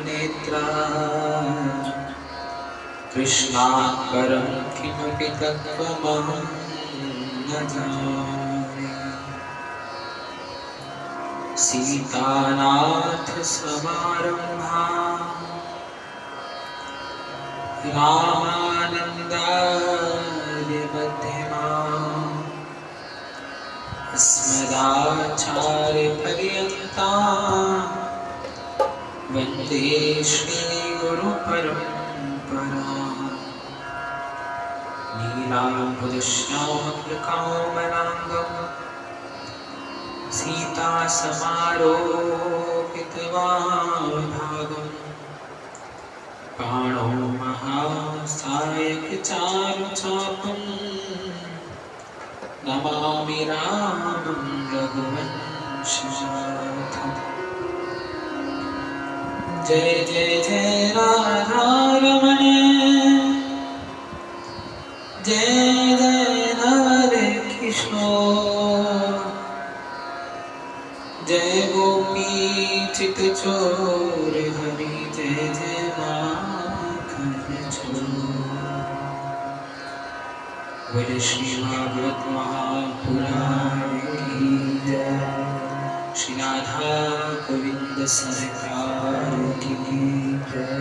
नेत्रा कृष्णात्परं किमपि तत्त्वमहं न जाने। सीतानाथ समारम्भां रामानन्दाय मध्यमाम् अस्मदाचार्यपर्यन्तां वन्दे श्रीगुरुपरम्पराम्। नीलाम्बुदश्यामलकामनाङ्गं सीतासमारोपितवाभागं पाणौ महासायकचारुचापं नमामि रामं रघुवंशजातम्। जय जय जय राधा रमण, जय जय हरे किशोर, जय गोपी चितचोर हरि, जय जय माखन चोर। बोले श्री भागवत महापुराण की जय, श्री राधा गोविंद सरकार की जय।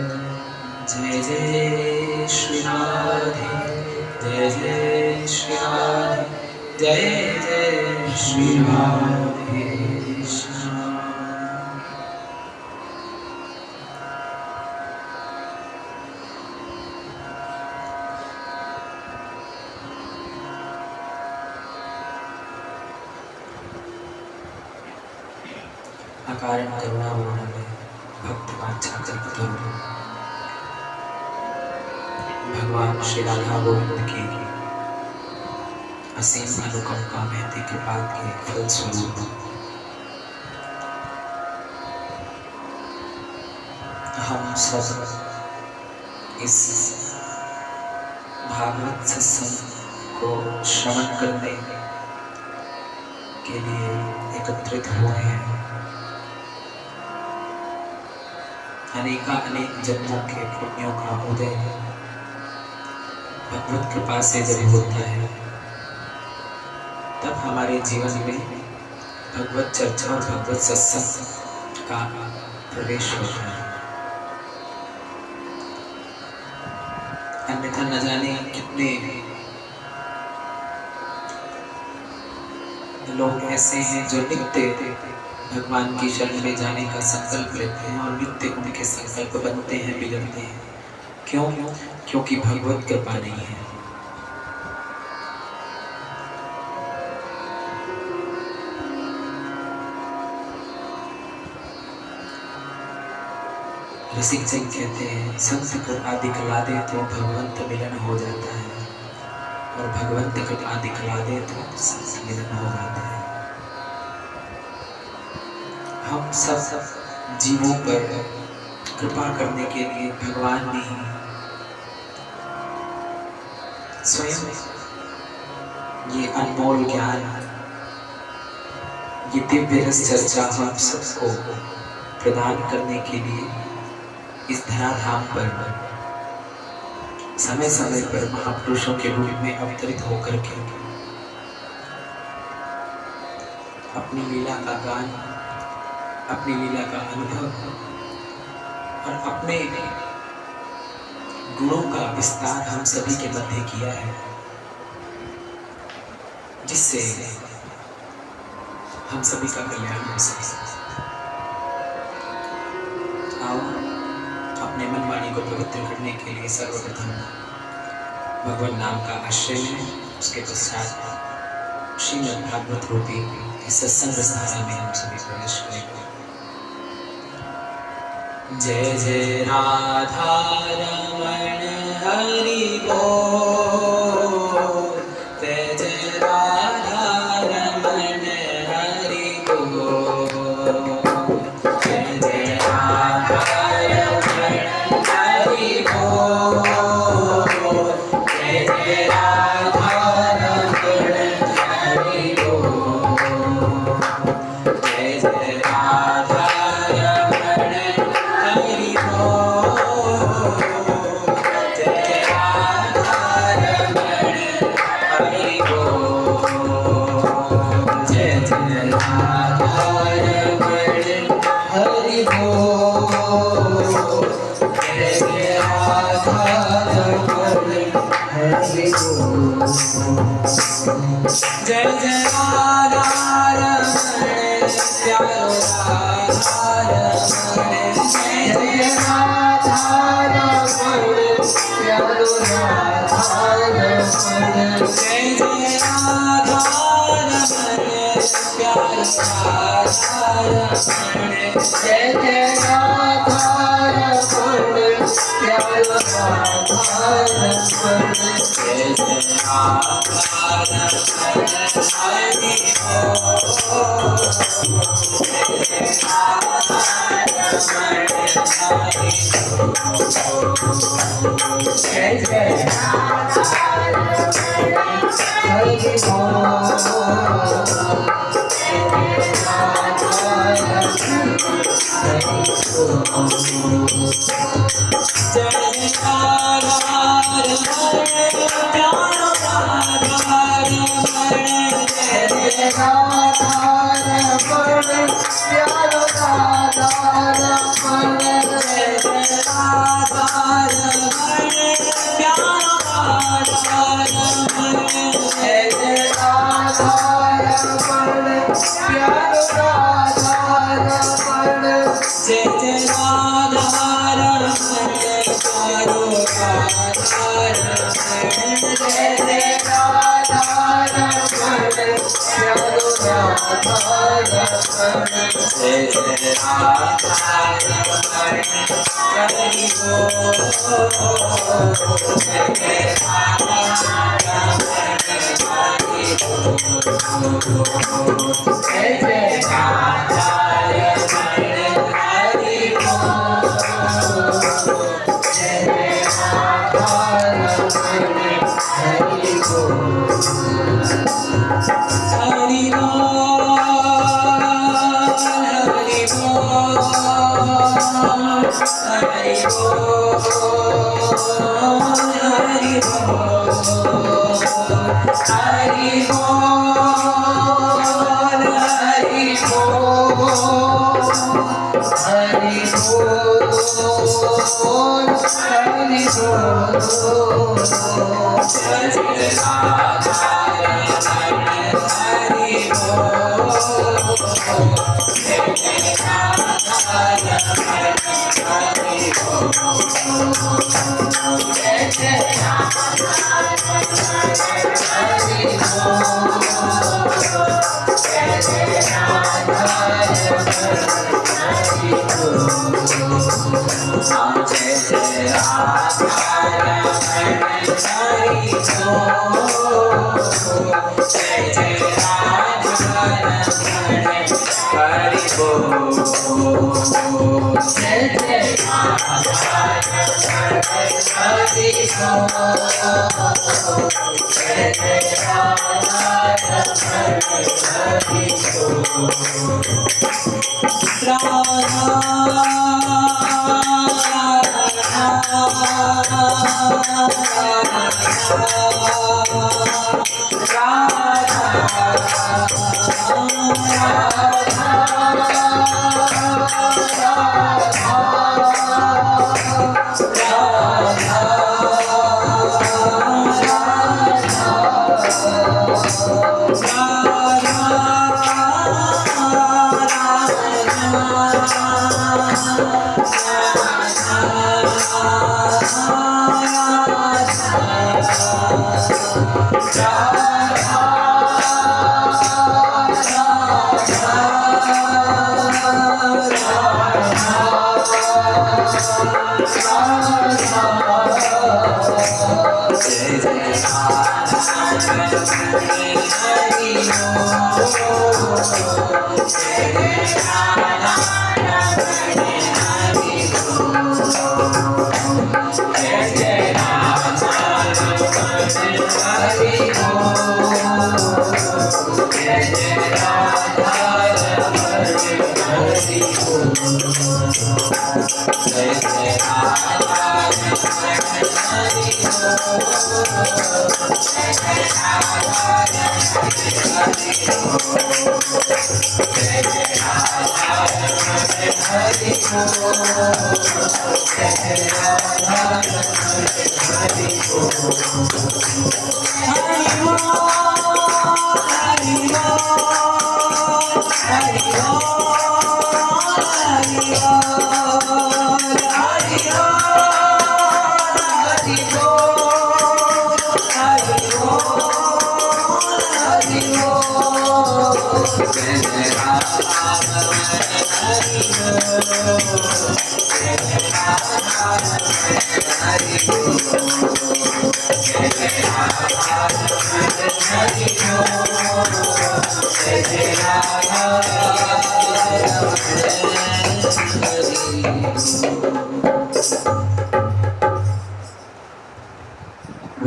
जय जय श्री राधे, जय जय श्री राधे, जय जय श्री राधे श्याम। अकारण करुणामय भक्त वांछाकल्पतरु भगवान श्री राधा गोविंद की असीम अनुकंपा महती कृपा के फलस्वरूप हम सब इस भागवत सत्संग को श्रवण करने के लिए एकत्रित हुए हैं। अनेक जन्मों के पुण्यों का उदय भगवत कृपा से जब होता है, तब हमारे जीवन में भगवत चर्चा और भगवत सत्संग का प्रवेश होता है। अन्यथा न जाने कितने लोग ऐसे हैं जो नित्य भगवान की शरण में जाने का संकल्प लेते हैं और नित्य उनके संकल्प बनते हैं, बिगड़ते हैं। क्यों? क्योंकि भगवत कृपा नहीं है। रसिक जन कहते हैं, संत कृपा दिखला दे तो भगवंत मिलन हो जाता है, और भगवंत कृपा दिखला दे तो संत मिलन हो जाता है। हम सब जीवों पर कृपा करने के लिए भगवान ने ही स्वयं ये अनमोल ज्ञान, ये दिव्य रस चर्चा हम सबको प्रदान करने के लिए इस धराधाम पर समय समय पर महापुरुषों के रूप में अवतरित होकर के अपनी लीला का गान, अपनी लीला का अनुभव और अपने गुणों का विस्तार हम सभी के मध्य किया है, जिससे हम सभी का कल्याण हो सके। आओ अपने मन वाणी को पवित्र करने के लिए सर्वप्रथम भगवान नाम का आश्रय लें। उसके पश्चात श्रीमद् भागवत रूपी इस सत्संग रसधारा में हम सभी प्रवेश करेंगे। जय जय राधा रमण हरि बोल, जय जय राधा रमण हरि बोल, जय जय राधा रमण हरि बोल, जय जय राधा रमण हरि बोल, जय जय राधा रमण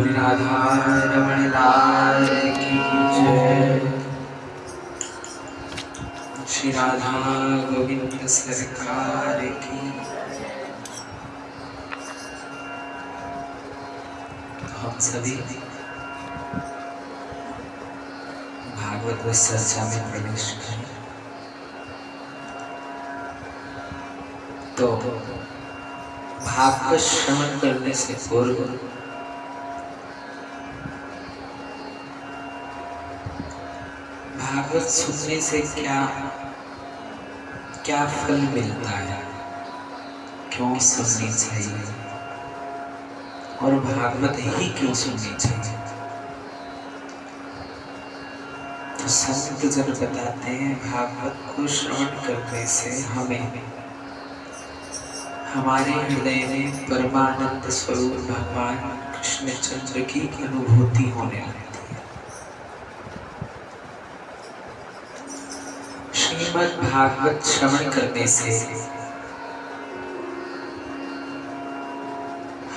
राधा रमण लाल की जय। श्री राधा गोविंद सरकार की। हम सभी भागवत चर्चा में प्रवेश करें तो भागवत श्रवण करने से पूर्व भागवत सुनने से क्या क्या फल मिलता है, क्यों सुननी चाहिए और भागवत ही क्यों सुननी चाहिए। तो संत जन बताते हैं भागवत को श्रवण करने से हमें हमारे हृदय में परमानंद स्वरूप भगवान कृष्णचंद्र की अनुभूति होने लगती है। श्रीमद् भागवत श्रवण करने से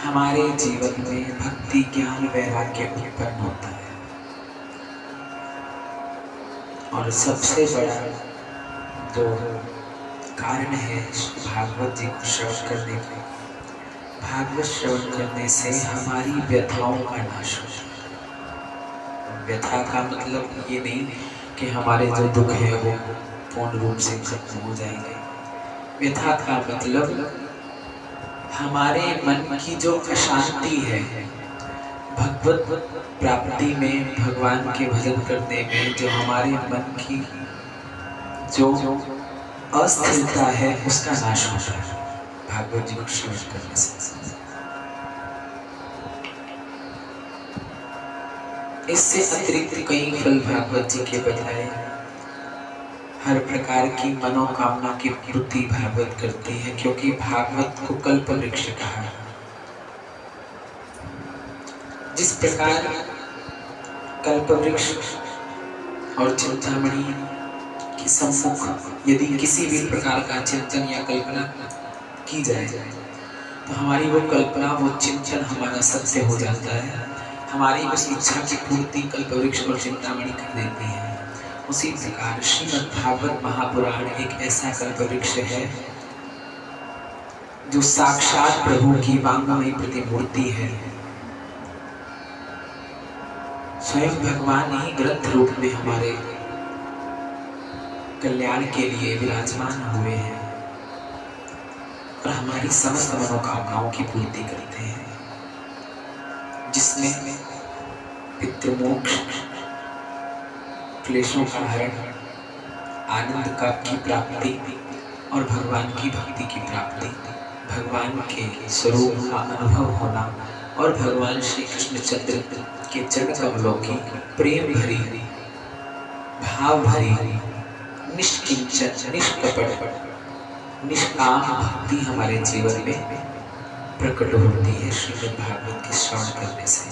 हमारे जीवन में भक्ति ज्ञान वैराग्य उत्पन्न होता है और सबसे बड़ा जो कारण है भागवत जी को श्रवण करने का, भागवत श्रवण करने से हमारी व्यथाओं का नाश होता है। व्यथा का मतलब ये नहीं कि हमारे जो दुख है वो पूर्ण रूप से खत्म हो जाएंगे। व्यथा का मतलब हमारे मन की जो अशांति है, भगवत प्राप्ति में, भगवान के भजन करने में जो हमारे मन की जो अस्थिरता है उसका नाश होता है भागवत जी को श्रवण करने से। इससे अतिरिक्त कई फल भागवत जी के बताए। हर प्रकार की मनोकामना की पूर्ति भागवत करती है, क्योंकि भागवत को कल्प वृक्ष कहा। जिस प्रकार कल्प वृक्ष और चिंतामणि की सम्मुख यदि किसी भी प्रकार का चिंतन या कल्पना की जाए तो हमारी वो कल्पना, वो चिंतन हमारा सत्य हो जाता है। हमारी उस इच्छा की पूर्ति कल्प वृक्ष और चिंतामणि कर देती है। उसी प्रकार श्रीमद् भागवत महापुराण एक ऐसा कल्प वृक्ष है जो साक्षात प्रभु की वांगमयी प्रतिमूर्ति है। स्वयं भगवान ही ग्रंथ रूप में हमारे कल्याण के लिए विराजमान हुए हैं और हमारी समस्त मनोकामनाओं की पूर्ति करते हैं, जिसमें पितृमोक्ष, क्लेशों का हरण, आनंद का की प्राप्ति और भगवान की भक्ति की प्राप्ति, भगवान के स्वरूप का अनुभव होना और भगवान श्री कृष्णचंद्र के चरण कमलों की प्रेम भरी, भाव भरी, निष्किंचन, निष्कपट, निष्काम भक्ति हमारे जीवन में प्रकट होती है श्रीमद् भागवत के श्रवण करने से।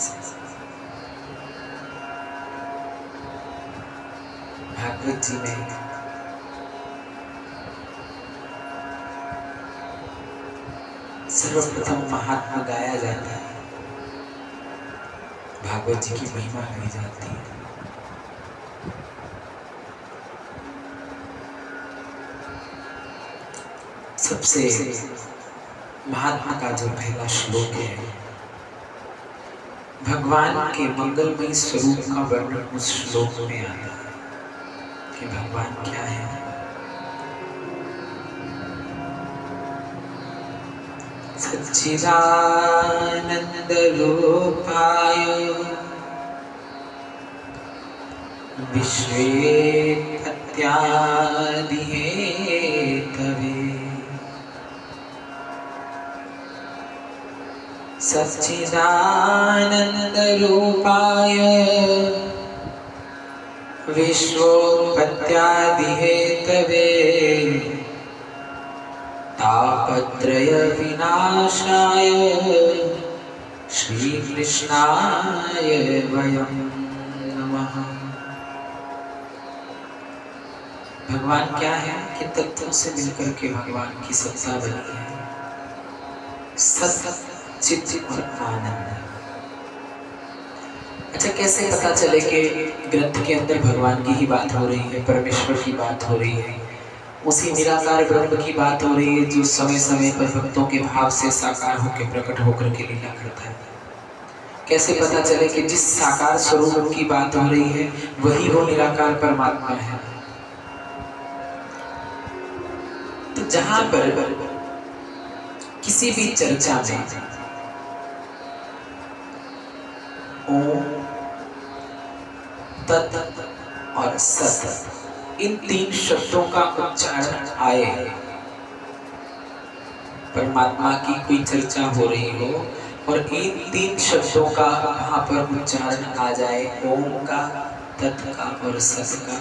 भागवत जी में सर्वप्रथम महात्मा गाया जाता है, भागवत जी की महिमा गाई जाती है। सबसे महात्मा का जो पहला श्लोक है, भगवान के मंगलमय स्वरूप का वर्णन उस श्लोक में आता है कि भगवान क्या है। सच्चिदानंद रूपाय विश्वेत्पत्त्यादि हेतवे सच्चिदानंद रूपाय विश्वोत्पत्त्यादि हेतवे तापत्रय विनाशाय श्री कृष्णाय वयं नमः। भगवान क्या है कि तत्वों से मिलकर के भगवान की सत्ता बनी है, सत चित और आनंद। अच्छा, कैसे पता चले कि ग्रंथ के अंदर भगवान की ही बात हो रही है, परमेश्वर की बात हो रही है, उसी निराकार ब्रह्म की बात हो रही है जो समय समय पर भक्तों के भाव से साकार होकर प्रकट होकर के लीला करता है। कैसे पता चले कि जिस साकार स्वरूप की बात हो रही है वही वो निराकार परमात्मा है। तो जहां पर किसी भी चर्चा में ओम, तत् और सत इन तीन शब्दों का उच्चारण आए, परमात्मा की कोई चर्चा हो रही हो और इन तीन शब्दों का वहां पर उच्चारण आ जाए, ओम का, तत् का और सत का,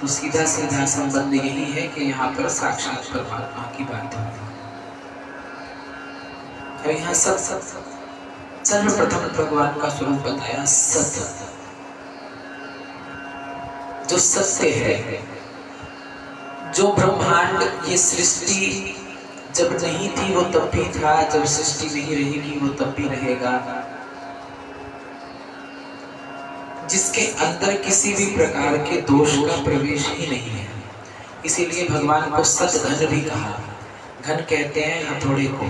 तो सीधा सीधा संबंध यही है कि यहाँ पर साक्षात परमात्मा की बात हो रही है। यहाँ सत सर्वप्रथम भगवान का स्वरूप बताया, सत जो सत्य है, जो ब्रह्मांड, ये सृष्टि जब नहीं थी वो तब भी था, जब सृष्टि नहीं रहेगी वो तब भी रहेगा, जिसके अंदर किसी भी प्रकार के दोष का प्रवेश ही नहीं है। इसीलिए भगवान को सत घन भी कहा। घन कहते हैं हथौड़े को,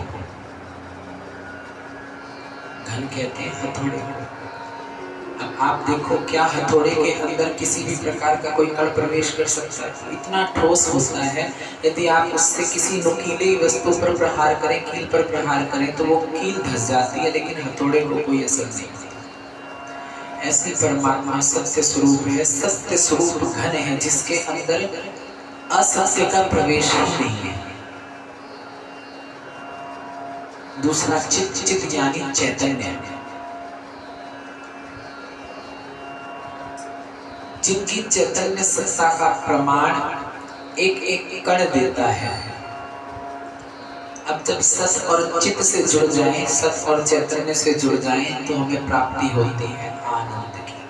घन कहते हैं हथौड़े को। अब आप देखो, क्या हथौड़े के अंदर किसी भी प्रकार का कोई कण प्रवेश कर सकता है? इतना ठोस होता है, यदि आप उससे किसी नुकीली वस्तु पर प्रहार करें, कील पर प्रहार करें तो वो कील धस जाती है, लेकिन हथौड़े को कोई असर नहीं होता। ऐसे परमात्मा सत्य स्वरूप है, सत्य स्वरूप घन है, जिसके अंदर असत्य का प्रवेश ही नहीं है। दूसरा चित, चित यानी चैतन्य, जिनकी चैतन्य सत्ता का प्रमाण एक एक कण देता है। अब जब सत और चित से जुड़ जाएं, सत और चैतन्य से जुड़ जाएं, तो हमें प्राप्ति होती है आनंद की।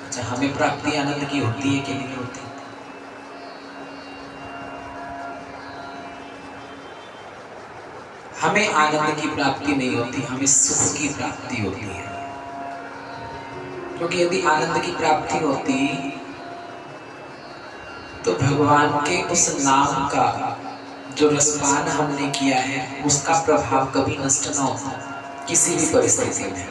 अच्छा, हमें प्राप्ति आनंद की होती है कि नहीं होती? हमें आनंद की प्राप्ति नहीं होती, हमें सुख की प्राप्ति होती है। क्योंकि यदि आनंद की प्राप्ति होती तो भगवान के उस नाम का जो रसपान हमने किया है उसका प्रभाव कभी नष्ट न होता। किसी भी परिस्थिति में,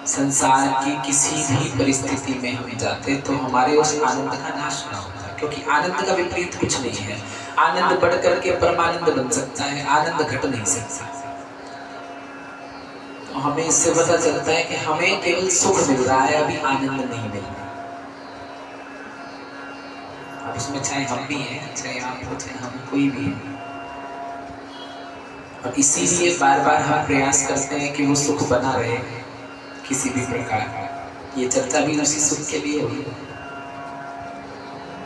संसार की किसी भी परिस्थिति में हम जाते तो हमारे उस आनंद का नाश न होता, क्योंकि आनंद का विपरीत कुछ नहीं है। आनंद बढ़ करके परमानंद बन सकता है, आनंद घट नहीं सकता। तो हमें इससे पता चलता है कि हमें केवल सुख मिल रहा है, अभी आनंद नहीं मिल रहा। अब उसमें चाहे हम भी हैं, चाहे आप हो, चाहे हम, कोई भी है, और इसीलिए बार बार हम प्रयास करते हैं कि वो सुख बना रहे किसी भी प्रकार। ये चर्चा भी उसी सुख के लिए हुई।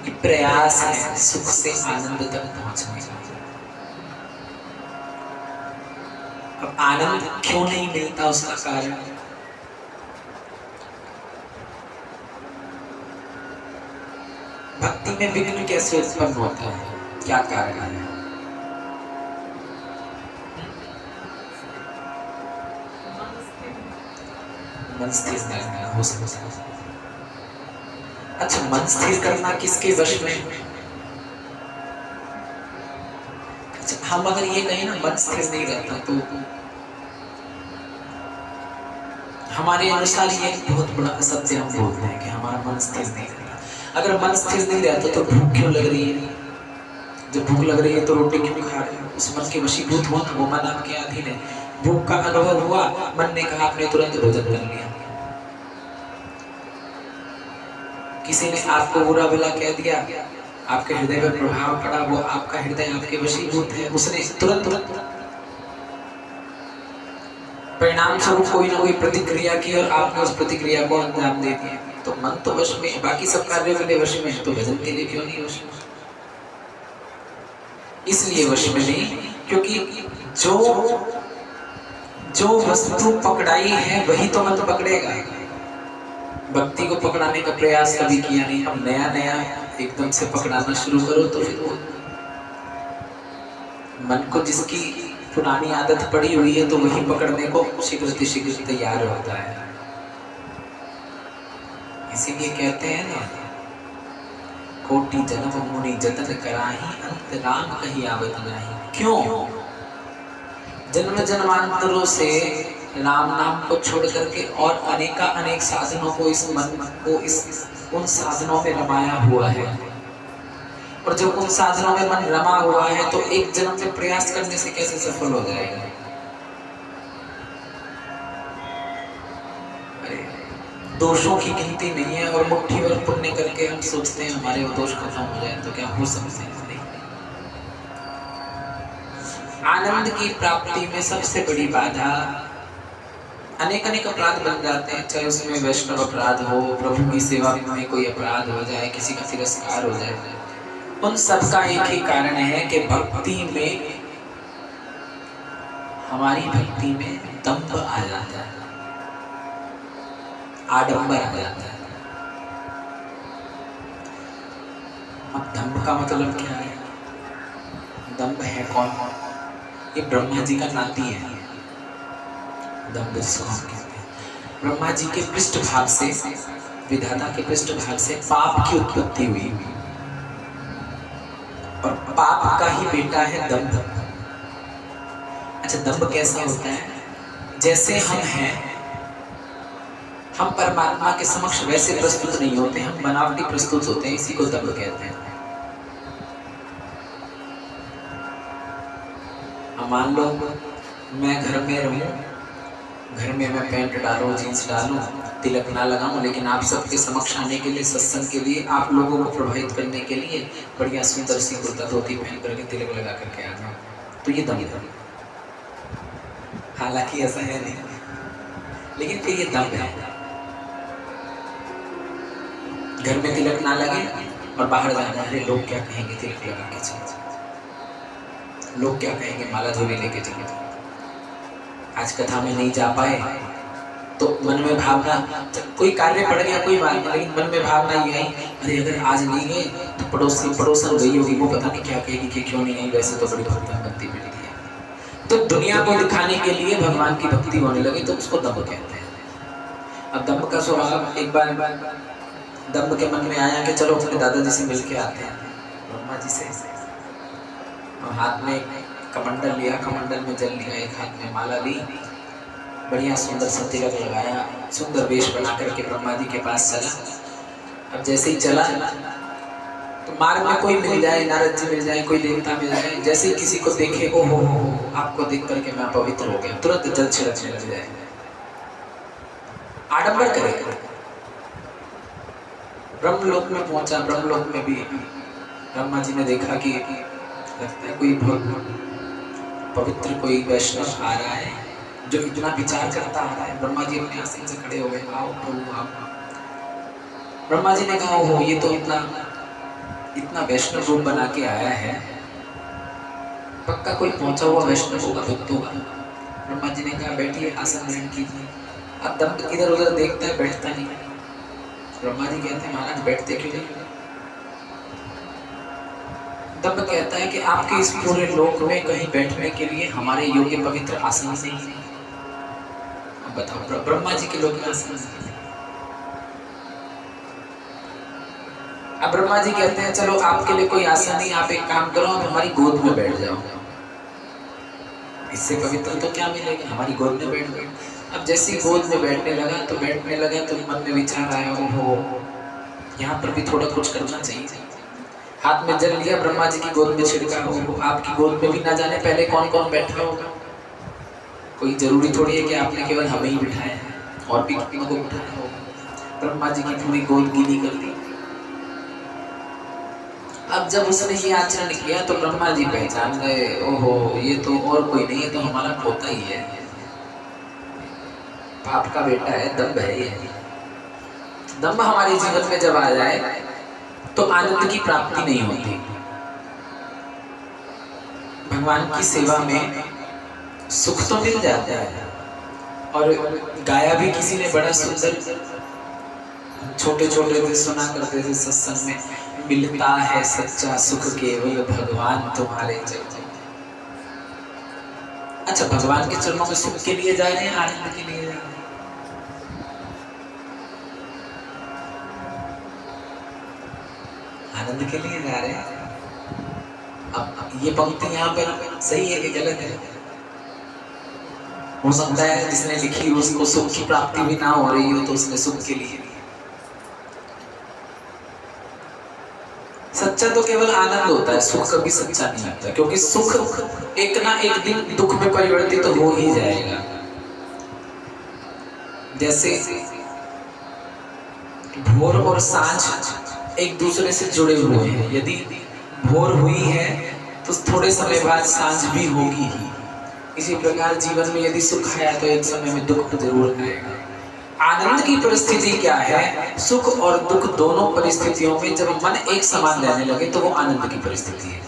ये प्रयास है सुख से आनंद तक पहुंचने का। अब आनंद क्यों नहीं मिलता, उसका कारण भक्ति में विघ्न कैसे उत्पन्न होता है, क्या कारण है? मन स्थिर करना हो सकता है। अच्छा, मन स्थिर करना किसके वश में? अच्छा, हम अगर ये कहें ना मन स्थिर नहीं रहता, तो हमारे अनुसार ये बहुत बड़ा असत्य हम बोलते हैं कि हमारा मन स्थिर नहीं रहता। अगर मन स्थिर नहीं रहता तो भूख क्यों लग रही है? जब भूख लग रही है तो रोटी क्यों खा रहे हो? उस मन के वशीभूत हो, वो मन आपके अधीन है। भूख का अनुभव हुआ, मन ने कहा, आपने तुरंत भोजन कर लिया। किसी ने आपको बुरा भला कह दिया, आपके हृदय पर प्रभाव पड़ा, वो आपका हृदय आपके वशीभूत है, उसने तुरंत परिणाम स्वरूप कोई ना कोई प्रतिक्रिया की और आपने उस प्रतिक्रिया को अंजाम दे दिया। तो मन तो वश में, बाकी सब कार्यों के लिए वश में है, तो भजन के लिए क्यों नहीं वश में? इसलिए वश में नहीं, क्योंकि जो जो वस्तु पकड़ाई है वही तो मन पकड़ेगा। भक्ति को पकड़ाने का प्रयास कभी किया नहीं, अब नया नया एकदम से पकड़ाना शुरू करो तो फिर वो मन को जिसकी पुरानी आदत पड़ी हुई है तो वही पकड़ने को शीघ्र तैयार होता है। इसीलिए कहते हैं ना, कोटि जन्म मुनि जतन कराही अंत राम कहीं आवत नहीं। क्यों? जन्म जन्मांतरों से राम नाम को छोड़ करके और अनेक साधनों को इस मन को उन साधनों में रमाया हुआ है, और जब उन साधनों में मन रमा हुआ है तो एक जन्म में प्रयास करने से कैसे सफल हो जाएगा? अरे दोषों की गिनती नहीं है, और मुट्ठी भर पुण्य करके हम सोचते हैं हमारे वो दोष खत्म हो जाए, तो क्या हो सकते हैं? आनंद की प्राप्ति में सबसे बड़ी बाधा अनेक अपराध बन जाते हैं, चाहे उसमें वैष्णव अपराध हो, प्रभु की सेवा में कोई अपराध हो जाए, किसी का तिरस्कार हो जाए, उन सब का एक ही कारण है कि भक्ति में, हमारी भक्ति में दंभ आ जाता है, आडंबर आ जाता है। अब दंभ का मतलब क्या है? दंभ है कौन? ये ब्रह्मा जी का नाती है दंभ, जिसको हम कहते हैं। ब्रह्मा जी के पृष्ठभाग से, विधाता के पृष्ठभाग से पाप की उत्पत्ति हुई, और पाप का ही बेटा है दंभ। अच्छा, दंभ कैसा होता है? जैसे हम हैं, हम परमात्मा के समक्ष वैसे प्रस्तुत नहीं होते, हम बनावटी प्रस्तुत होते हैं, इसी को दंभ कहते हैं। मान लो मैं घर में रहूं, घर में मैं पैंट डालूं, जीन्स डालूं, तिलक ना लगाऊं, लेकिन आप सबके समक्ष आने के लिए, सत्संग के लिए, आप लोगों को प्रभावित करने के लिए बढ़िया सुंदर सी कुर्ता धोती पहन करके तिलक लगा करके आ जाऊं, तो ये दंभ है। हालांकि ऐसा है नहीं, लेकिन फिर ये दंभ है। घर में तिलक ना लगे और बाहर जाना है, लोग क्या कहेंगे तिलक लगा के चले, लोग क्या कहेंगे माला धोली लेके चले। आज कथा में नहीं जा पाए तो मन में भावना, कोई कार्य पड़ गया कोई बात नहीं, लेकिन मन में भावना ये आई, अरे अगर आज नहीं गए तो पड़ोसन गई होगी, वो पता नहीं क्या कहेगी कि क्यों नहीं आई, वैसे तो बड़ी भक्ति मिली है। तो दुनिया को दिखाने के लिए भगवान की भक्ति होने लगी, तो उसको दंभ कहते हैं। अब दंभ का स्वभाव, एक बार दंभ के मन में आया कि चलो अपने दादाजी से मिल के आते हैं, ब्रह्मा जी से, और हाथ में कमंडल लिया, कमंडल में जल लिया, एक हाथ में माला ली, बढ़िया सुंदर सा तिलक लगाया, सुंदर वेश बना करके ब्रह्मा जी के पास चला। अब जैसे ही चला तो मार्ग में कोई मिल जाए, नारद जी मिल जाए, कोई देवता मिल जाए, जैसे ही किसी को देखे, ओ हो, आपको देख करके मैं पवित्र हो गया, तुरंत जल छिड़कने लग जाए, आडंबर करेगा। ब्रह्मलोक में पहुंचा, ब्रह्मलोक में भी ब्रह्मा जी ने देखा कि लगता है कोई बहुत पवित्र कोई वैष्णव आ रहा है जो इतना विचार करता आ रहा है। ब्रह्मा जी अपने आसन से खड़े हो गए, आओ प्रभु आओ। ब्रह्मा जी ने कहा, हो ये तो इतना वैष्णव रूप बना के आया है, पक्का कोई पहुंचा हुआ वैष्णव होगा, भक्त होगा। ब्रह्मा जी ने कहा, बैठिए, आसन ग्रहण कीजिए। अब दंभ इधर उधर देखता है, बैठता नहीं। ब्रह्मा जी कहते हैं, महाराज बैठते क्यों नहीं? दंभ कहता है कि आपके इस पूरे लोक में कहीं बैठने के लिए हमारे योग्य पवित्र आसन नहीं है। अब बताओ, ब्रह्मा जी के लोक में आसन नहीं। अब ब्रह्मा जी कहते हैं, चलो आपके लिए कोई आसन नहीं, आप एक काम करो, आप हमारी गोद में बैठ जाओ, इससे पवित्र तो क्या मिलेगा, हमारी गोद में बैठ गए। अब जैसे ही गोद में बैठने लगा तो मन में विचार आया, ओहो यहाँ पर भी थोड़ा कुछ करना चाहिए। हाथ में जल लिया, ब्रह्मा जी की गोद में छिड़का, आपकी गोद में भी ना जाने पहले कौन कौन बैठा होगा। कोई जरूरी थोड़ी है कि आपने केवल हमें ही बिठाया है, और भी किसी को बिठाया होगा। ब्रह्मा जी की पूरी गोद गीली कर दी। अब जब उसने ये आचरण किया तो ब्रह्मा जी पहचान गए, ओहो ये तो और कोई नहीं है, तो हमारा पोता ही है, पाप का बेटा है, दंभ है ये। दंभ हमारे जीवन में जब आ जाए तो आनंद की प्राप्ति नहीं होती। भगवान की सेवा में सुख तो मिल जाता है, और गाया भी किसी ने बड़ा सुंदर, छोटे छोटे थे सुना करते थे सत्संग में, मिलता है सच्चा सुख केवल भगवान तुम्हारे चरणों। अच्छा, भगवान के चरणों में सुख के लिए जा रहे हैं, आनंद के लिए जा रहे हैं? आनंद के लिए जा रहे हैं। अब ये पंक्ति यहाँ पर सही है कि गलत है? हो सकता है जिसने लिखी उसको सुख की प्राप्ति भी ना हो रही हो, तो उसने सुख के लिए। सच्चा तो केवल आनंद होता है, सुख कभी सच्चा नहीं होता, क्योंकि सुख एक ना एक दिन दुख में परिवर्तित तो हो ही जाएगा। जैसे भोर और सांझ एक दूसरे से जुड़े हुए हैं, यदि भोर हुई है तो थोड़े समय बाद सांझ भी होगी ही। इसी प्रकार जीवन में यदि सुख आया तो एक समय में दुख जरूर आएगा। आनंद की परिस्थिति क्या है? सुख और दुख दोनों परिस्थितियों में जब मन एक समान रहने लगे तो वो आनंद की परिस्थिति है।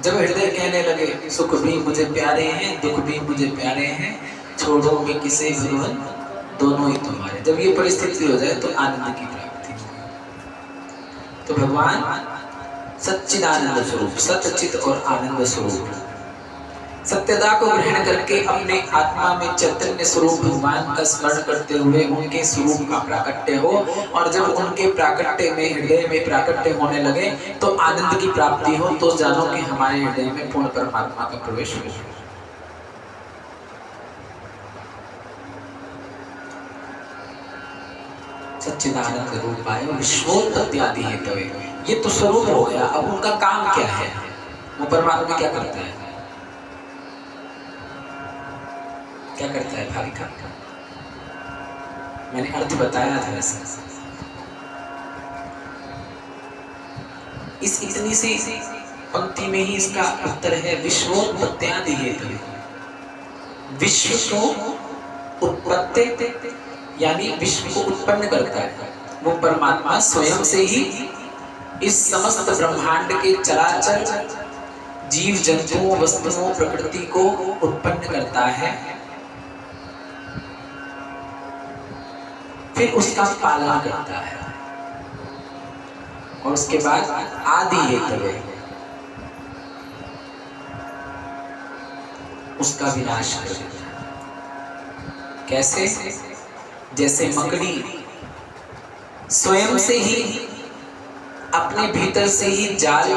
जब हृदय कहने लगे सुख भी मुझे प्यारे हैं, दुख भी मुझे प्यारे हैं, छोड़ो मैं किसे भगवान, दोनों ही तुम्हारे, जब ये परिस्थिति हो जाए तो आनंद की प्राप्ति होगी। तो भगवान सच्चिदानंद स्वरूप, सच्चित और आनंद स्वरूप, सत्यता को ग्रहण करके अपने आत्मा में चैतन्य स्वरूप भगवान का स्मरण करते हुए उनके स्वरूप का प्राकट्य हो, और जब उनके प्राकट्य में हृदय में प्राकट्य होने लगे तो आनंद की प्राप्ति हो, तो जानो कि हमारे हृदय में पूर्ण परमात्मा का प्रवेश हो। सच्चिदानंद रूपाय विश्वोत्पत्त्यादि हेतवे, ये तो स्वरूप हो गया। अब उनका काम क्या है? वो परमात्मा क्या करता है? क्या करता है भावी काम? मैंने अर्थ बताया था वैसे। इस इतनी सी पंक्ति में ही इसका उत्तर है, विश्वोत्पत्त्यादि हेतवे। विश्व को उत्पत्ति यानी विश्व को उत्पन्न करता है वो परमात्मा स्वयं से ही इस समस्त ब्रह्मांड के चराचर जीव जंतुओं वस्तुओं प्रकृति को उत्पन्न करता है, फिर उसका पालन करता है, और उसके बाद आदि हेतवे उसका विनाश कर देता है। कैसे? जैसे मकड़ी स्वयं से ही अपने भीतर से ही जाल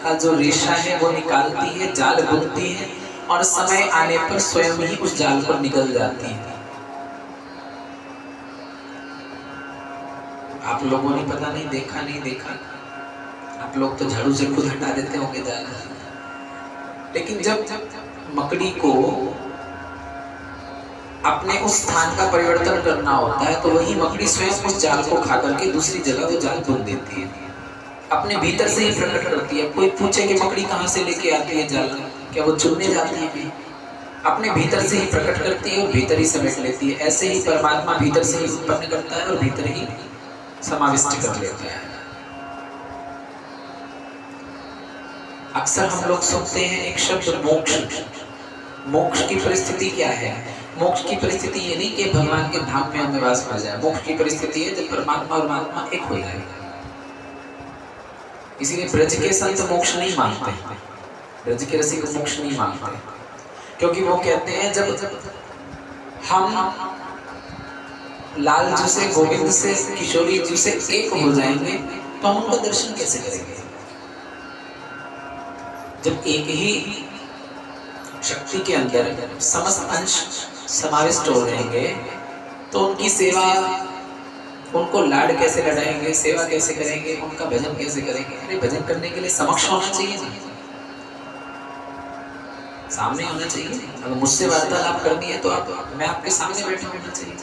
का जो रेशा है वो निकालती है, जाल बुनती है, और समय आने पर स्वयं ही उस जाल पर निकल जाती है। आप लोगों ने पता नहीं देखा नहीं देखा, आप लोग तो झाड़ू से खुद हटा देते होंगे जाल, लेकिन जब मकड़ी को अपने उस स्थान का परिवर्तन करना होता है तो वही मकड़ी स्वयं उस जाल को खा करके दूसरी जगह वो जाल बुन देती है, अपने भीतर से ही प्रकट करती है। कोई पूछे कि मकड़ी कहाँ से लेके आती है जाल, क्या वो चुनने जाती है? अपने भीतर से ही प्रकट करती है और भीतर ही समेट लेती है। ऐसे ही परमात्मा भीतर से ही उत्पन्न करता है और भीतर ही समाविष्ट कर लेता है। अक्सर हम लोग सुनते हैं एक शब्द मोक्ष। मोक्ष की परिस्थिति क्या है? मोक्ष की परिस्थिति ये नहीं कि भगवान के धाम में हम निवास कर जाए। मोक्ष की परिस्थिति है जब परमात्मा और आत्मा एक हो जाए। इसीलिए ब्रज के संत मोक्ष नहीं मांगते, ब्रज के रसिक मोक्ष नहीं मांगते, क्योंकि वो कहते हैं जब हम लाल जी से, गोविंद से, किशोरी जी से एक हो जाएंगे तो हम उनका दर्शन कैसे करेंगे? जब एक ही शक्ति के अंदर समस्त अंश समाविष्ट हो रहेंगे तो उनकी सेवा, उनको लाड कैसे लड़ाएंगे, सेवा कैसे करेंगे, उनका भजन कैसे करेंगे? अरे भजन करने के लिए समक्ष होना चाहिए ना, सामने होना चाहिए। अगर मुझसे वार्तालाप करनी है तो मैं आपके सामने बैठा होना चाहिए।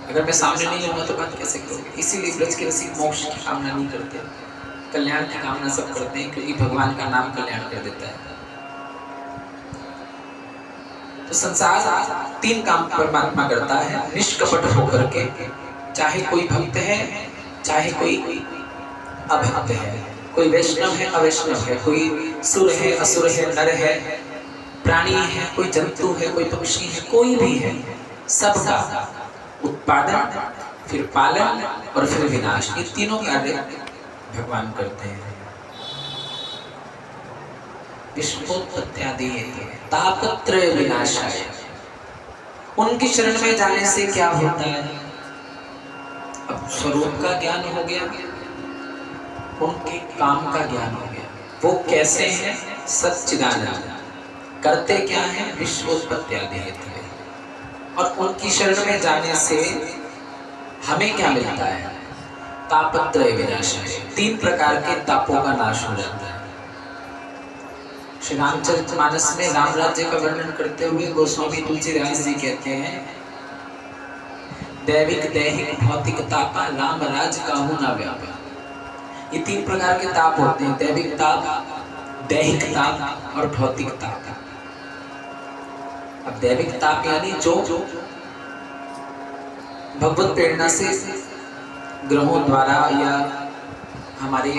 अगर मैं सामने नहीं होगा तो बात कैसे करोगे? इसीलिए ब्रज के रसिक मोक्ष की कामना नहीं करते, कल्याण की कामना सब करते हैं, क्योंकि भगवान का नाम कल्याण कर देता है। तो संसार तीन काम परमात्मा करता है निष्कपट होकर के, चाहे कोई भक्त है, चाहे कोई अभक्त है, कोई वैष्णव है अवैष्णव है, कोई सुर है असुर है, नर है प्राणी है, कोई जंतु है, कोई पक्षी है, कोई भी है, सबका उत्पादन, फिर पालन और फिर विनाश, ये तीनों कार्य भगवान करते हैं। विश्वोत्पत्त्यादि तापत्रय विनाशाय, उनकी शरण में जाने से क्या होता है? अब स्वरूप का ज्ञान हो गया, उनके काम का ज्ञान हो गया, वो कैसे हैं? सच्चिदानंद, करते क्या है? विश्वोत्पत्त्यादि। और उनकी शरण में जाने से हमें क्या मिलता है? तापत्रय विनाशाय, 3 प्रकार के तापों का नाश हो जाता है। श्री रामचरितमानस में राम राज्य का वर्णन करते हुए गोस्वामी तुलसीदास जी कहते हैं, दैविक दैहिक भौतिक तापा राम राज काहू ना व्यापा। ये 3 प्रकार के ताप होते हैं, दैविक ताप, दैहिक ताप और भौतिक ताप। अब दैविक ताप यानी जो भगवत प्रेरणा से ग्रहों द्वारा या हमारे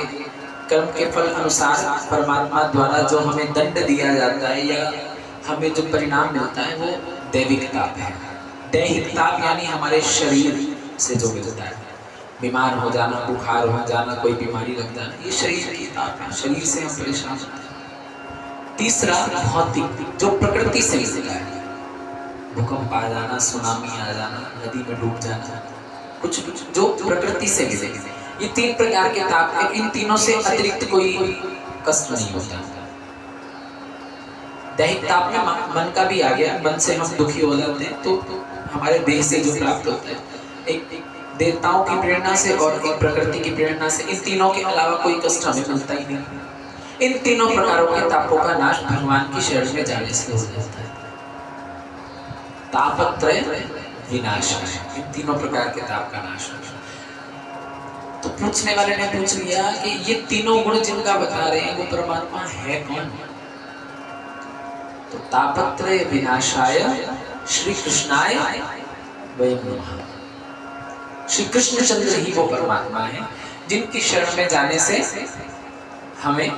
कर्म के फल अनुसार परमात्मा द्वारा जो हमें दंड दिया जाता है या हमें जो परिणाम मिलता है, वो दैविक ताप है। दैहिक ताप यानी हमारे शरीर से जो मिलता है, बीमार हो जाना, बुखार हो जाना, कोई बीमारी लग जाना, ये शरीर की ताप है, शरीर से हम परेशान होते हैं। तीसरा भौतिक, जो प्रकृति से मिलता है, भूकंप आ जाना, सुनामी आ जाना, नदी में डूब जाना, कुछ जो प्रकृति से मिले, ये 3 प्रकार के ताप हैं। इन तीनों से अतिरिक्त कोई कष्ट नहीं होता। दैहिक ताप में मन का भी आ गया, मन से हम दुखी हो जाते हैं, तो हमारे देह से जो प्राप्त होता है, एक देवताओं की प्रेरणा से और एक प्रकृति की प्रेरणा से, इन तीनों के अलावा कोई कष्ट हमें मिलता ही नहीं। इन तीनों प्रकारों के तापों का नाश भगवान की शरण में जाने से हो जाता है। तापत्रय विनाशाय, इन तीनों प्रकार के ताप का नाश हो। तो पूछने वाले ने पूछ लिया कि ये तीनों गुण जिनका बता रहे हैं, वो परमात्मा है कौन? तो तापत्रय विनाशाय श्री कृष्णाय वयं नमः। श्री कृष्ण चंद्र ही वो परमात्मा है जिनकी शरण में जाने से हमें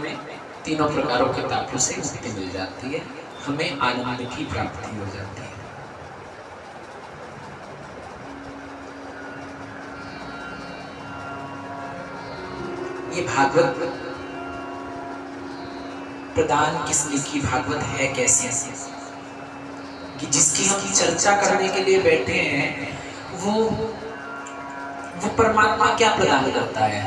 तीनों प्रकारों के तापों से मुक्ति मिल जाती है, हमें आनंद की प्राप्ति हो जाती है। ये भागवत प्रदान किसने की, भागवत है कैसे कि जिसकी हम चर्चा करने के लिए बैठे हैं, वो परमात्मा क्या प्रदान करता है?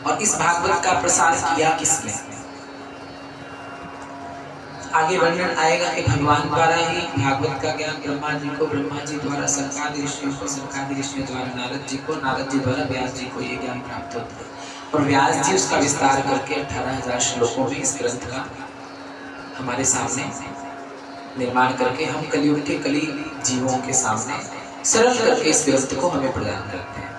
और इस भागवत का प्रसार किया किसने? आगे वर्णन आएगा कि भगवान द्वारा ही भागवत का ज्ञान ब्रह्मा जी को, ब्रह्मा जी द्वारा सनकादि ऋषियों को, सनकादि ऋषियों द्वारा नारद जी को, नारद जी द्वारा व्यास जी को ये ज्ञान प्राप्त होता है। और व्यास जी उसका विस्तार करके 18,000 श्लोकों में इस ग्रंथ का हमारे सामने निर्माण करके हम कलियुग के कली जीवों के सामने सरल करके इस ग्रंथ को हमें प्रदान करते हैं।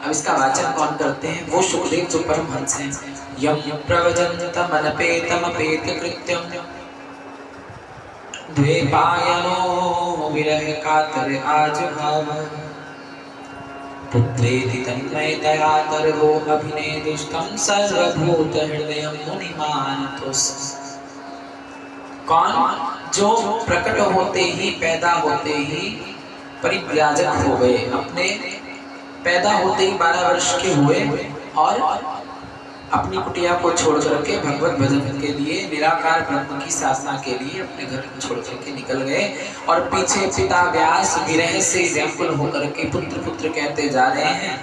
अब इसका वाचन कौन करते हैं? वो सुखदेव जो परमहंस हैं। यम प्रवचन्तम अनपेतम अपेत कृत्यम द्वैपायनो विरह कातर आज भाव पुत्रेति तन्मयतया तर्वो अभिनेदिष्टं सर्वभूत हृदयं मुनिमानतोस। कौन? जो प्रकट होते ही, पैदा होते ही परिव्राजक हो गए, अपने पैदा होते ही 12 वर्ष के हुए और अपनी कुटिया को छोड़ करके भगवत भजन के लिए, निराकार ब्रह्म की साधना के लिए अपने घर को छोड़ करके निकल गए। और पीछे पिता व्यास विरह से व्याकुल होकर के पुत्र पुत्र कहते जा रहे हैं,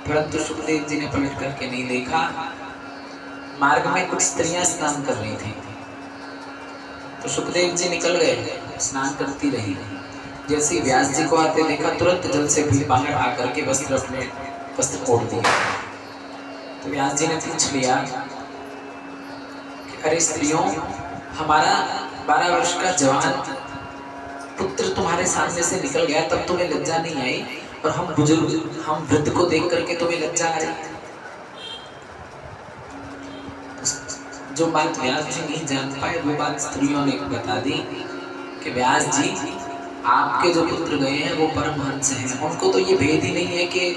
परंतु सुखदेव जी ने पलट करके नहीं देखा। मार्ग में कुछ स्त्रियां स्नान कर रही थी, तो सुखदेव जी निकल गए, स्नान करती रही। जैसे ही व्यास जी को आते देखा, तुरंत जल से भी बाहर आकर के वस्त्र अपने वस्त्र ओढ़ दिया। तो व्यास जी ने पूछ लिया कि अरे स्त्रियों, हमारा 12 वर्ष का जवान पुत्र तुम्हारे सामने से निकल गया, तब तुम्हें लज्जा नहीं आई, और हम बुजुर्ग, हम वृद्ध को देख करके तुम्हें लज्जा आ रही है? जो बात व्यास जी नहीं जान पाए, वो बात स्त्रियों ने बता दी कि व्यास जी, आपके जो पुत्र गए हैं वो परमहंस हैं, उनको तो ये भेद ही नहीं है कि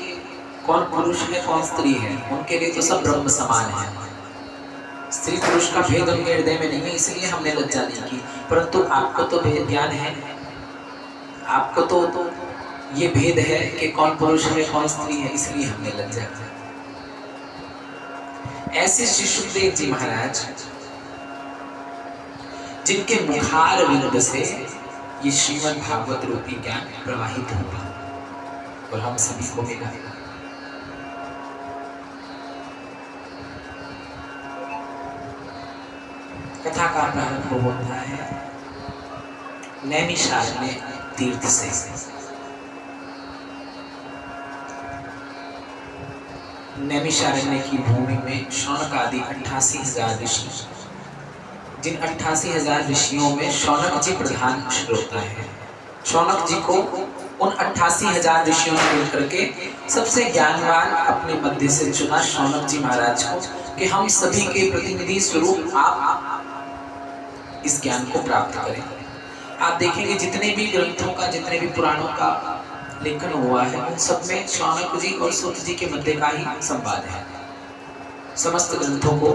कौन पुरुष है कौन स्त्री है, उनके लिए तो सब ब्रह्म समान है। स्त्री पुरुष का भेद उनके हृदय में नहीं है, इसलिए हमने लज्जा नहीं की। परंतु आपको तो भेद ज्ञान है, आपको तो ये भेद है कि कौन पुरुष है कौन स्त्री है, इसलिए हमने लज्जा की। ऐसे श्री सुखदेव जी महाराज जिनके मुखार विंद से ये श्रीमद् भागवत रूपी ज्ञान प्रवाहित हुआ और हम सभी को मिला। कथा का प्रारंभ होता है नैमिषारण्य तीर्थ से। नैमिषारण्य की भूमि में शौनक आदि 88,000 ऋषि, जिन 88,000 ऋषियों में शौनक जी प्रधान श्रोता है। शौनक जी को उन 88,000 ऋषियों ने मिलकर के सबसे ज्ञानवान अपने मध्य से चुना शौनक जी महाराज को कि हम सभी के प्रतिनिधि स्वरूप आप इस ज्ञान को प्राप्त करें। आप देखेंगे जितने भी ग्रंथों का, जितने भी पुराणों का लेखन हुआ है, उन सब में शौनक जी और सूत जी के मध्य का ही संवाद है। समस्त ग्रंथों को,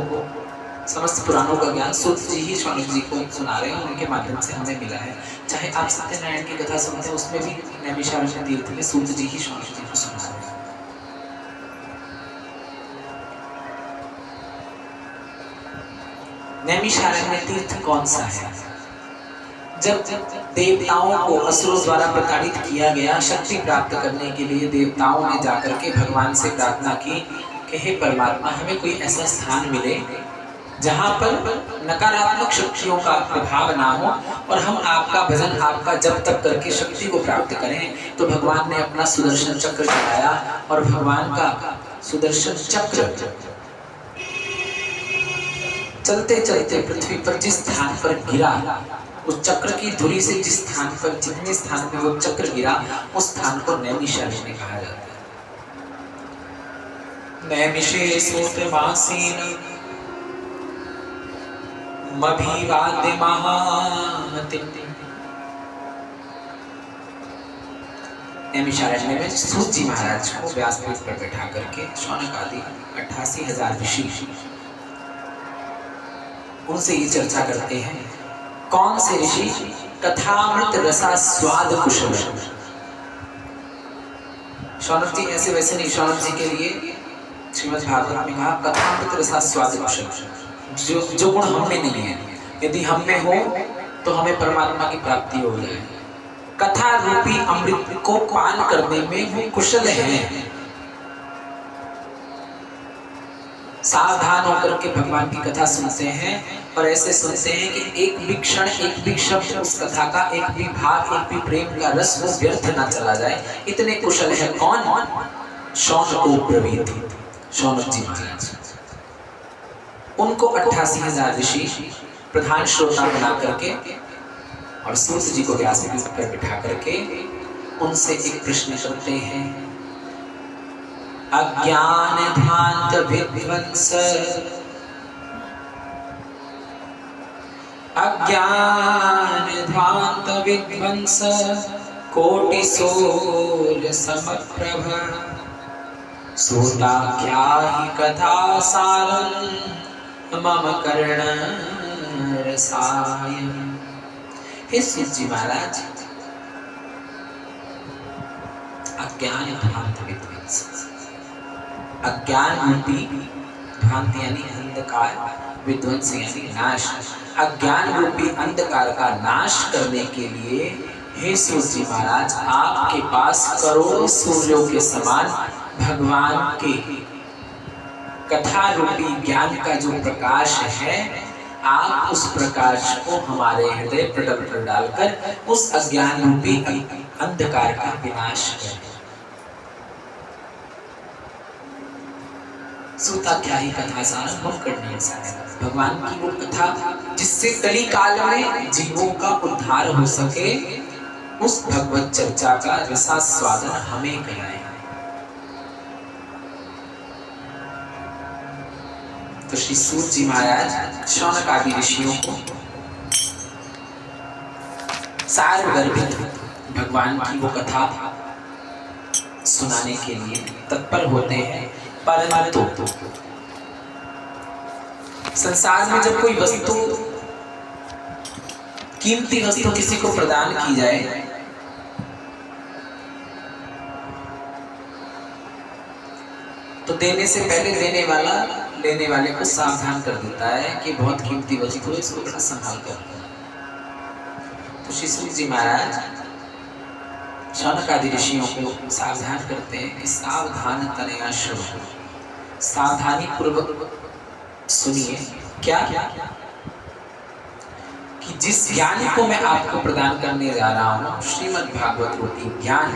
समस्त पुराणों का ज्ञान सूत जी ही शौनक जी को सुना रहे हैं, उनके माध्यम से हमें मिला है। चाहे आप सत्यनारायण की कथा सुनते हैं, उसमें भी नैमिषारण्य तीर्थ में सूत जी ही शौनक जी को सुना रहे हैं। नैमिषारण्य तीर्थ कौन सा है? जब देवताओं को असुरों द्वारा प्रताड़ित किया गया, शक्ति प्राप्त करने के लिए देवताओं ने जाकर के भगवान से प्रार्थना की कि हे परमात्मा, हमें कोई ऐसा स्थान मिले जहां पर नकारात्मक शक्तियों का प्रभाव ना हो और हम आपका भजन, आपका जप तप करके शक्ति को प्राप्त करें। तो भगवान ने अपना सुदर्शन चक्र चलाया और भगवान का सुदर्शन चक्र चलते चलते पृथ्वी पर जिस स्थान पर गिरा, उस चक्र की धुरी से जिस स्थान पर, जितने स्थान पे वो चक्र गिरा, उस स्थान को नैमिषारण्य कहा जाता है। नैमिषे सूत्रमासीन मभिवाद्य महामति। नैमिषारण्य में सूत जी महाराज को व्यासपीठ पर बैठा करके शौनक आदि 88,000 ऋषि उनसे ये चर्चा करते हैं। कौन से ऋषि? कथामृत रसा स्वाद कुशल। शौनक जी ऐसे वैसे नहीं, शौनक जी के लिए श्रीमद् भागवत में कहा कथामृत रसा स्वाद कुशल, जो गुण हम में नहीं है, यदि हम में हो तो हमें परमात्मा की प्राप्ति हो जाए। कथा रूपी अमृत को पान करने में वो कुशल है। सावधान होकर के भगवान की कथा सुनते हैं और ऐसे सुनते हैं कि एक भी क्षण, एक भी शब्द उस कथा का, एक भी भाव, एक भी प्रेम का रस वो व्यर्थ ना चला जाए। इतने कुशल है। कौन? शौनकोप्रवीत, शौनक जी महाराज। उनको 88,000 ऋषि प्रधान श्रोता बना करके और सूत जी को व्यासपीठ पर बिठा करके उनसे एक प्रश्न करते हैं। अज्ञान ध्वांत विध्वंस, अज्ञान ध्वांत विध्वंस, कोटि सोल समप्रभ, सूताख्याहि कथा सारं मम कर्ण रसायन। हे सूत जी महाराज, अज्ञान ध्वांत विध्वंस, अज्ञान रूपी ध्वांत यानी अंधकार, विध्वंस यानी नाश, अज्ञान रूपी अंधकार का नाश करने के लिए हे सूत जी महाराज, आपके पास करोड़ों सूर्यों के समान भगवान के कथा रूपी ज्ञान का जो प्रकाश है, आप उस प्रकाश को हमारे हृदय प्रकट कर डालकर उस अज्ञान रूपी अंधकार का विनाश करें। सूताख्याहि कथा सारं मम कर्ण रसायन। भगवान की वो कथा जिससे कली काल में जीवों का उद्धार हो सके, उस भगवत चर्चा का रसास्वादन हमें कराए। तो श्री सूत जी महाराज शौनक आदि ऋषियों को सारगर्भित भगवान की वो कथा सुनाने के लिए तत्पर होते हैं। परंतु संसार में जब कोई वस्तु, कीमती वस्तु किसी को प्रदान की जाए तो देने से पहले देने वाला लेने वाले को सावधान कर देता है कि बहुत कीमती वस्तु है, इसको बड़ा संभाल कर। तो श्री सूत जी महाराज शौनक आदि ऋषियों को सावधान करते हैं कि सावधान तनया श्रवण, सावधानी पूर्वक सुनिए। क्या कि जिस ज्ञान को मैं आपको प्रदान करने जा रहा हूं, श्रीमद् भागवत रूपी ज्ञान,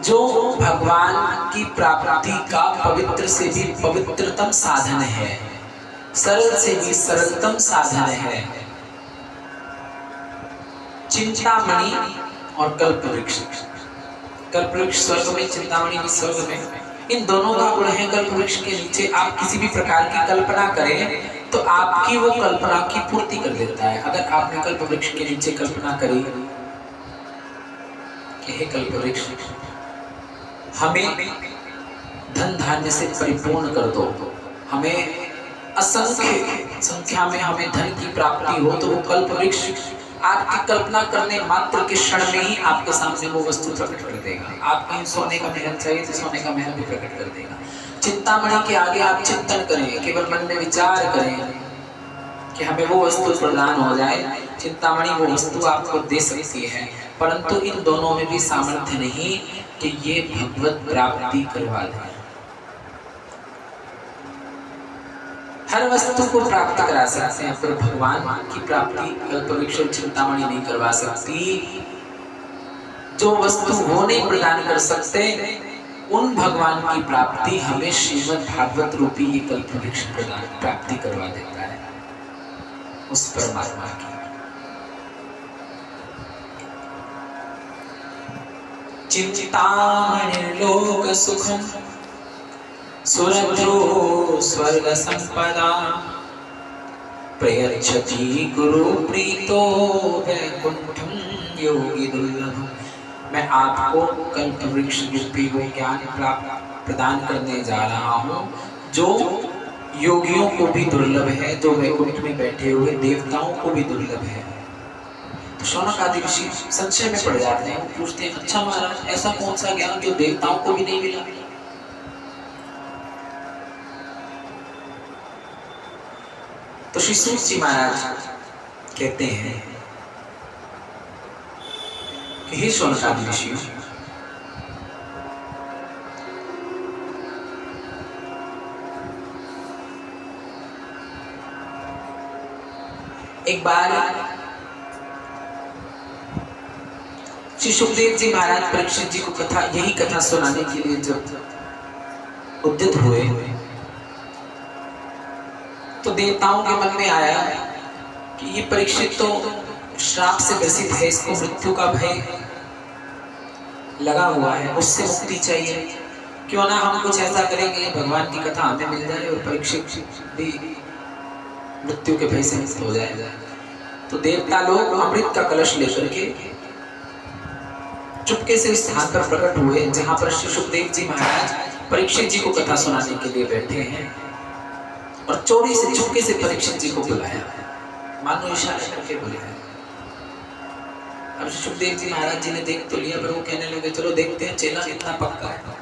जो भगवान की प्राप्ति का पवित्र से भी पवित्रतम साधन है, सरल से भी सरलतम साधन है। चिंतामणि और कल्पवृक्ष, कल्पवृक्ष स्वर्ग में, चिंतामणि भी स्वर्ग में, इन दोनों का गुण है। कल्पवृक्ष के नीचे आप किसी भी प्रकार की कल्पना करें तो आपकी वो कल्पना की पूर्ति कर देता है। अगर आपने कल्पवृक्ष के नीचे कल्पना करी कि हे कल्पवृक्ष, हमें धन धान्य से परिपूर्ण कर दो, हमें असंख्य संख्या में हमें धन की प्राप्ति हो, तो वो कल्पवृक्ष आपकी कल्पना करने मात्र के क्षण में ही आपके सामने वो वस्तु प्रकट कर देगा। आप कहीं सोने का महल चाहिए तो सोने का महल भी प्रकट कर देगा। चिंतामणि के आगे आप चिंतन करें, केवल मन में विचार करें कि हमें वो वस्तु प्रदान हो जाए, चिंतामणि वो वस्तु आपको दे सकती है। परंतु इन दोनों में भी सामर्थ्य नहीं कि ये भगवत प्राप्ति करवा दे। हर वस्तु को प्राप्त करा सकते हैं, पर भगवान की प्राप्ति कल्पवृक्ष और चिंतामणि नहीं करवा सकती। जो वस्तु वो नहीं प्रदान कर सकते, उन भगवान की प्राप्ति हमें श्रीमद् भागवत रूपी ये कल्पवृक्ष प्रदान प्राप्ति करवा देता है, उस परमात्मा की। चिंतामणि लोक सुखम सुरद्रो स्वर्ग संपदा प्रयच्छति गुरु प्रीतो वैकुंठम योगी दुर्लभम। मैं आपको कल्पवृक्ष रूपी वो ज्ञान प्रदान करने जा रहा हूँ, जो योगियों को भी दुर्लभ है, जो वैकुंठ में बैठे हुए देवताओं को भी दुर्लभ है। तो शौनक आदि ऋषि संशय में पड़ जाते हैं, पूछते हैं, अच्छा महाराज, ऐसा कौन सा ज्ञान जो देवताओं को भी नहीं मिला? तो श्री सूत जी महाराज कहते हैं कि हे शौनक आदि ऋषियों, एक बार श्री सुखदेव जी महाराज परीक्षित जी को यही कथा सुनाने के लिए जब उद्यत हुए, तो देवताओं के मन में आया कि ये परीक्षित तो श्राप से ग्रसित है, इसको मृत्यु का भय लगा हुआ है, उससे मुक्ति चाहिए। क्यों ना हम कुछ ऐसा करेंगे भगवान की कथा हमें मिल जाए और परीक्षित भी मृत्यु के भय से मुक्त हो जाए। तो देवता लोग अमृत का कलश लेकर के चुपके से उस स्थान पर प्रकट हुए जहां पर श्री सुखदेव जी महाराज परीक्षित जी को कथा सुनाने के लिए बैठे हैं, और चोरी से चुपके से परीक्षित जी को बुलाया, मानो इशारा करके बुलाया। अब सुखदेव जी महाराज जी ने देख तो लिया, पर वो कहने लगे, चलो देखते हैं चेला कितना पक्का है,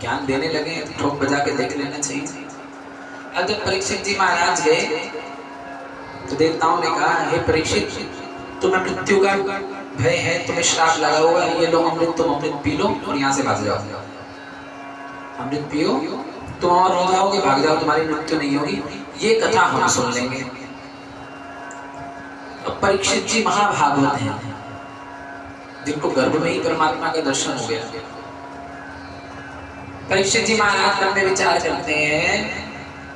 ज्ञान देने लगे तो ठोक बजा के देख लेना चाहिए। अब जब परीक्षित जी महाराज गए तो देवताओं ने कहा, हे परीक्षित, तुम्हें मृत्यु का भय है, तुम्हें श्राप लगा हुआ है, ये लो अमृत, तुम अमृत पी लो और यहाँ से भाग जाओ। अमृत पियो, तुम और हो जाओगे, भाग जाओ, तुम्हारी मृत्यु नहीं होगी, ये कथा हम सुन लेंगे। अब परीक्षित जी महाभागवत हैं, जिनको गर्भ में ही परमात्मा का दर्शन हो गया। परीक्षित जी महाराज मन में विचार करते हैं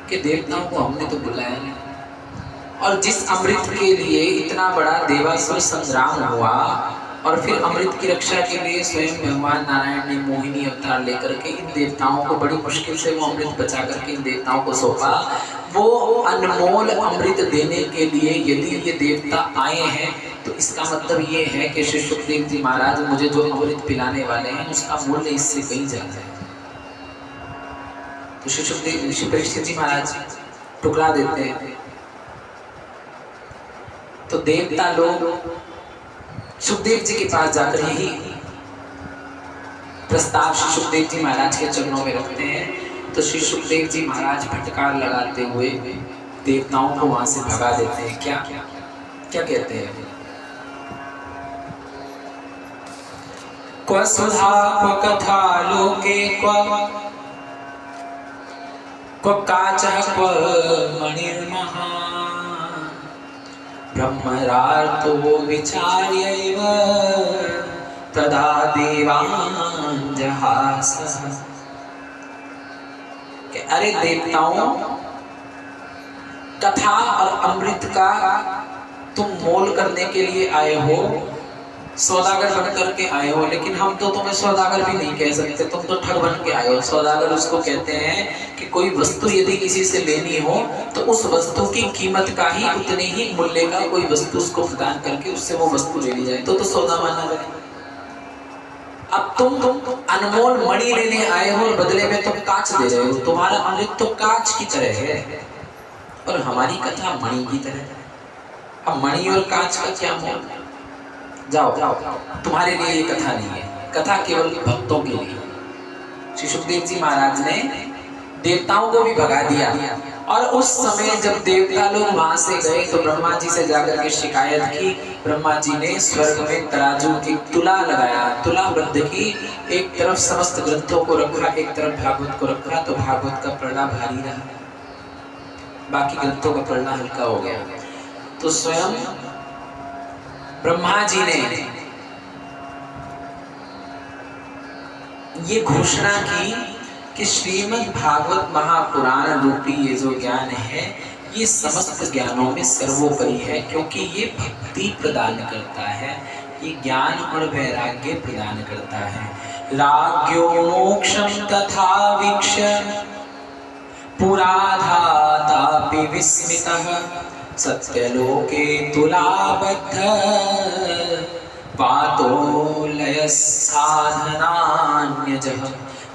कि देवताओं को हमने तो बुलाया नहीं, और जिस अमृत के लिए इतना बड़ा देवासुर संग्राम हुआ, और फिर अमृत की रक्षा के लिए स्वयं भगवान नारायण ने मोहिनी अवतार लेकर के इन देवताओं को बड़ी मुश्किल से वो अमृत बचा करके इन देवताओं को सौंपा। वो अनमोल अमृत देने के लिए यदि ये देवता आए हैं तो इसका मतलब ये है कि श्री सुखदेव जी महाराज मुझे जो अमृत पिलाने वाले हैं उसका मूल्य इससे कहीं ज्यादा है। तो श्री सुखदेव ऋषि परीक्षित जी महाराज टुकड़ा देते हैं, तो देवता लोग सुखदेव जी के पास जाकर यही प्रस्ताव श्री सुखदेव जी महाराज के चरणों में रखते हैं। तो श्री सुखदेव जी महाराज फटकार लगाते हुए देवताओं को वहां से भगा देते हैं। क्या क्या कहते हैं? क्व सुधा क्व कथा लोके क्व काचः क्व मणिर्महा ब्रह्मरार्तो विचार्यैव तदा देवान् जहासः। अरे देवताओं, कथा और अमृत का तुम मोल करने के लिए आए हो, सौदागर बन करके आए हो, लेकिन हम तो तुम्हें सौदागर भी नहीं कह सकते, तुम तो ठग बन के आए हो। सौदागर उसको कहते हैं कि कोई वस्तु यदि किसी से लेनी हो तो उस वस्तु की कीमत का ही उतने ही मूल्य का कोई वस्तु उसको प्रदान करके उससे वो वस्तु ले ली जाए तो सौदा माना जाए। अब तुम अनमोल मणि लेने आए हो और बदले में तुम कांच दे रहे हो। तुम्हारा अमृत तो कांच की तरह है और हमारी कथा मणि की तरह है। अब मणि और कांच का क्या मोल? जाओ, तुम्हारे लिए ये कथा नहीं है, कथा केवल भक्तों के लिए। श्री सुखदेव जी महाराज ने देवताओं को भी भगा दिया और उस समय जब देवता लोग वहां से गए तो ब्रह्मा जी से जाकर के शिकायत की। ब्रह्मा जी ने स्वर्ग में तराजू की तुला लगाया, तुला बद्ध की, एक तरफ समस्त ग्रंथों को रखा, एक तरफ भागवत को रखा, तो भागवत का पलड़ा भारी रहा, बाकी ग्रंथों का पलड़ा हल्का हो गया। तो स्वयं ब्रह्मा जी ने ये घोषणा की कि श्रीमद् भागवत महापुराण रूपी ये जो ज्ञान है ये समस्त ज्ञानों में सर्वोपरि है, क्योंकि ये भक्ति प्रदान करता है, ये ज्ञान और वैराग्य प्रदान करता है। राज्ञो मोक्षं तथा वीक्ष्य पुराधातापि विस्मितः सत्यलोके तुलाबद्ध पातो लय साधनान्यजः।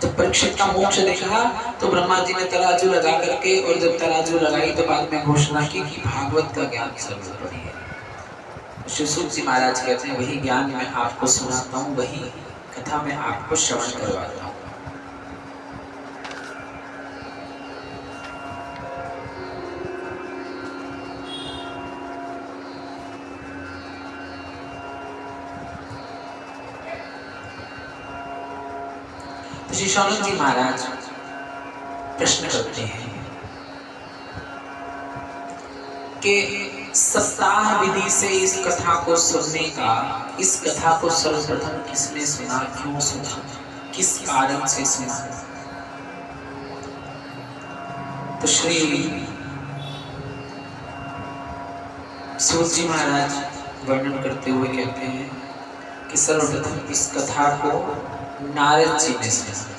तो परीक्षित का मोक्ष देखा तो ब्रह्मा जी ने तराजू लगा करके, और जब तराजू लगाई तो बाद में घोषणा की कि भागवत का ज्ञान सर्वोपरि है। श्री सुख जी महाराज कहते हैं वही ज्ञान मैं आपको सुनाता हूँ, वही कथा मैं आपको श्रवण करवाता हूँ। श्री शौनक जी महाराज प्रश्न करते हैं कि सप्ताह विधि से इस कथा को सुनने का, इस कथा को सर्वप्रथम किसने सुना, क्यों सुना, किस कारण से सुना? तो श्री सूत जी महाराज वर्णन करते हुए कहते हैं कि सर्वप्रथम इस कथा को नारद जी ने सुना।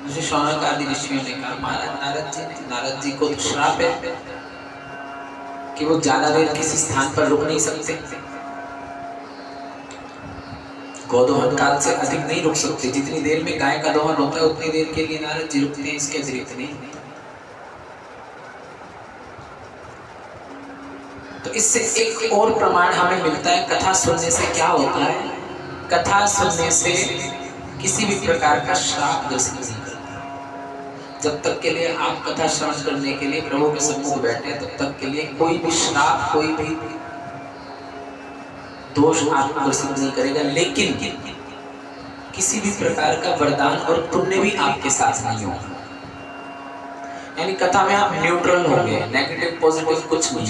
मुझे शौनक आदि ऋषियों ने कहा महाराज नारद जी को तो श्राप है कि वो ज्यादा देर किसी स्थान पर रुक नहीं सकते, गोदोहन काल से अधिक नहीं रुक सकते। जितनी देर में गाय का दोहन होता है उतनी देर के लिए नारद जी रुकते हैं, इसके अतिरिक्त नहीं। तो इससे एक और प्रमाण हमें मिलता है कथा सुनने से क्या होता है। कथा सुनने से किसी भी प्रकार का श्राप ग्रसित नहीं करता। जब तक के लिए आप कथा श्रवण करने के लिए प्रभु के सम्मुख बैठे तब तक के लिए कोई भी श्राप, कोई भी दोष आपको ग्रसित नहीं करेगा, लेकिन किसी भी प्रकार का वरदान और पुण्य भी आपके साथ नहीं होगा। यानी कथा में आप न्यूट्रल होंगे, नेगेटिव पॉजिटिव कुछ नहीं।